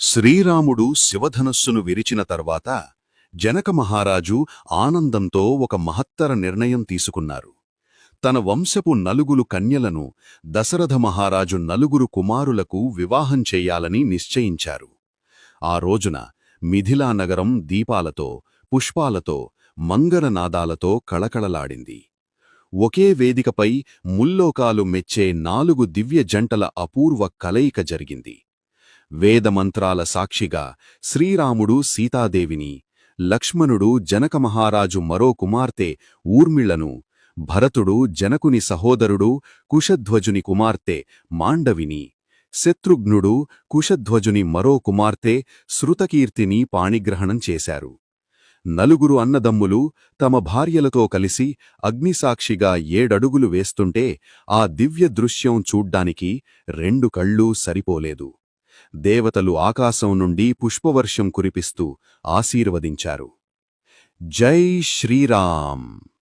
శ్రీరాముడు శివధనస్సును విరిచిన తర్వాత జనక మహారాజు ఆనందంతో ఒక మహత్తర నిర్ణయం తీసుకున్నారు. తన వంశపు నలుగురు కన్యలను దశరథ మహారాజు నలుగురు కుమారులకు వివాహం చెయ్యాలని నిశ్చయించారు. ఆ రోజున మిథిలా నగరం దీపాలతో, పుష్పాలతో, మంగళనాదాలతో కళకళలాడింది. ఒకే వేదికపై ముల్లోకాలు మెచ్చే 4 దివ్య జంటల అపూర్వ కలయిక జరిగింది. వేదమంత్రాల సాక్షిగా శ్రీరాముడు సీతాదేవిని, లక్ష్మణుడు జనకమహారాజు మరో కుమార్తె ఊర్మిళను, భరతుడు జనకుని సహోదరుడు కుశధ్వజుని కుమార్తె మాండవిని, శత్రుఘ్నుడు కుశధ్వజుని మరో కుమార్తె శృతకీర్తిని పాణిగ్రహణం చేశారు. నలుగురు అన్నదమ్ములు తమ భార్యలతో కలిసి అగ్నిసాక్షిగా 7 అడుగులు వేస్తుంటే ఆ దివ్య దృశ్యం చూడ్డానికి 2 కళ్ళూ సరిపోలేదు. దేవతలు ఆకాశం నుండి పుష్పవర్షం కురిపిస్తూ ఆశీర్వదించారు. జై శ్రీరామ్.